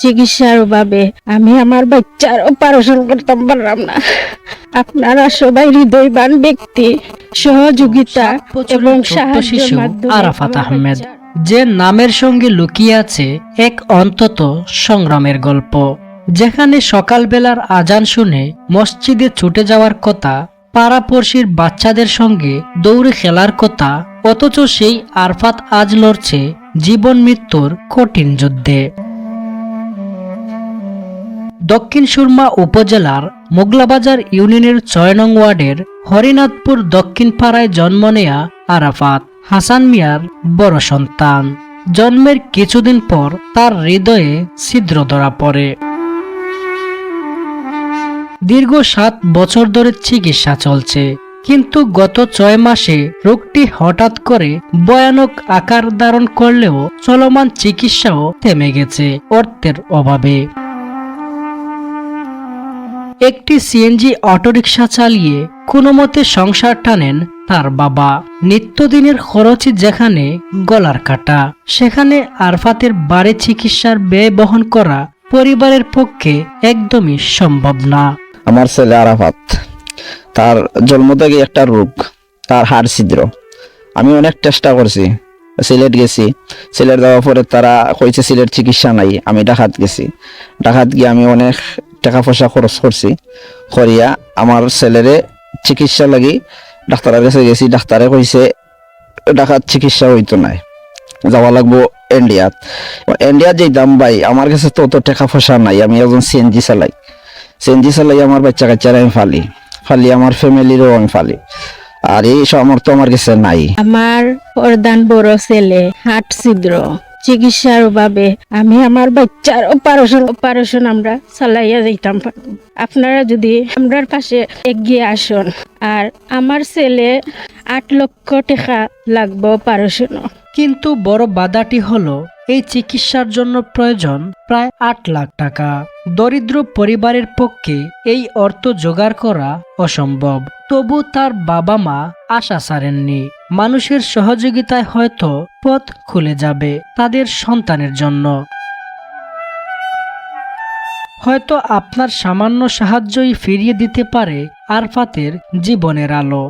চিকিৎসার অভাবে আমি আমার বাচ্চার অপারেশন করতে পারলাম না। আপনারা সবাই হৃদয়বান ব্যক্তি, সহযোগিতা এবং সাহায্যের মাধ্যমে আরাফাত আমার আহমেদ, বাচ্চার যে নামের সঙ্গে লুকিয়ে আছে এক অন্তত সংগ্রামের গল্প। যেখানে সকালবেলার আজান শুনে মসজিদে ছুটে যাওয়ার কথা, পাড়াপড়শির বাচ্চাদের সঙ্গে দৌড়ে খেলার কথা, অথচ সেই আরফাত আজ লড়ছে জীবন মৃত্যুর কঠিন যুদ্ধে। দক্ষিণ সুরমা উপজেলার মোগলাবাজার ইউনিয়নের ৬ নং ওয়ার্ডের হরিনাথপুর দক্ষিণ পাড়ায় জন্ম নেয়া আরাফাত হাসান মিয়ার বড় সন্তান। জন্মের কিছুদিন পর তার হৃদয়ে ছিদ্র ধরা পড়ে। দীর্ঘ ৭ বছর ধরে চিকিৎসা চলছে, কিন্তু গত ৬ মাসে রোগটি হঠাৎ করে ভয়ানক আকার ধারণ করলেও চলমান চিকিৎসাও থেমে গেছে অর্থের অভাবে। একটি সিএনজি অটোরিকশা চালিয়ে কোনো মতে সংসার টানেন তার বাবা। নিত্যদিনের খরচই যেখানে গলার কাটা, সেখানে আরফাতের বাড়ি চিকিৎসার ব্যয় বহন করা পরিবারের পক্ষে একদমই সম্ভব না। আমার ছেলে আরাফাত, তার জন্ম থেকে একটা রোগ, তার হাড় ছিদ্র। আমি অনেক চেষ্টা করছি, সিলেট গেছি, সিলেট যাওয়ার পরে তারা কইছে সিলেট চিকিৎসা নাই। আমি ঢাকাত গেছি, ঢাকাত গিয়ে আমি অনেক টাকা পয়সা খরচ করছি, করিয়া আমার ছেলেরে চিকিৎসা লাগি ডাক্তারের কাছে গেছি। ডাক্তারে কইছে ঢাকাত চিকিৎসা হইতো নাই, যাওয়া লাগবো ইন্ডিয়াত। ইন্ডিয়াত যেতাম ভাই, আমার কাছে তো অত টাকা পয়সা নাই। আমি একজন সিএনজি চালাই আমার বাচ্চা কাচ্চারা আমি ফালি আমার ফ্যামিলিরও আমি ফালি, আর এই সামর্থ্য আমার কাছে নাই। আমার প্রধান বড় ছেলে হাট ছিদ্র, চিকিৎসার অভাবে আমি আমার বাচ্চার অপারেশন আমরা চালাইয়া যাইতাম পারবো। আপনারা যদি আমরার পাশে এগিয়ে আসুন। আর আমার ছেলে ৮ লক্ষ টাকা লাগবে অপারেশনও। কিন্তু বড় বাধাটি হলো এই চিকিৎসার জন্য প্রয়োজন প্রায় ৮ লাখ টাকা। দরিদ্র পরিবারের পক্ষে এই অর্থ জোগাড় করা অসম্ভব। তবু তার বাবা মা আশা ছাড়েননি, মানুষের সহযোগিতায় হয়তো পথ খুলে যাবে তাদের সন্তানের জন্য। হয়তো আপনার সামান্য সাহায্যই ফিরিয়ে দিতে পারে আরফাতের জীবনের আলো।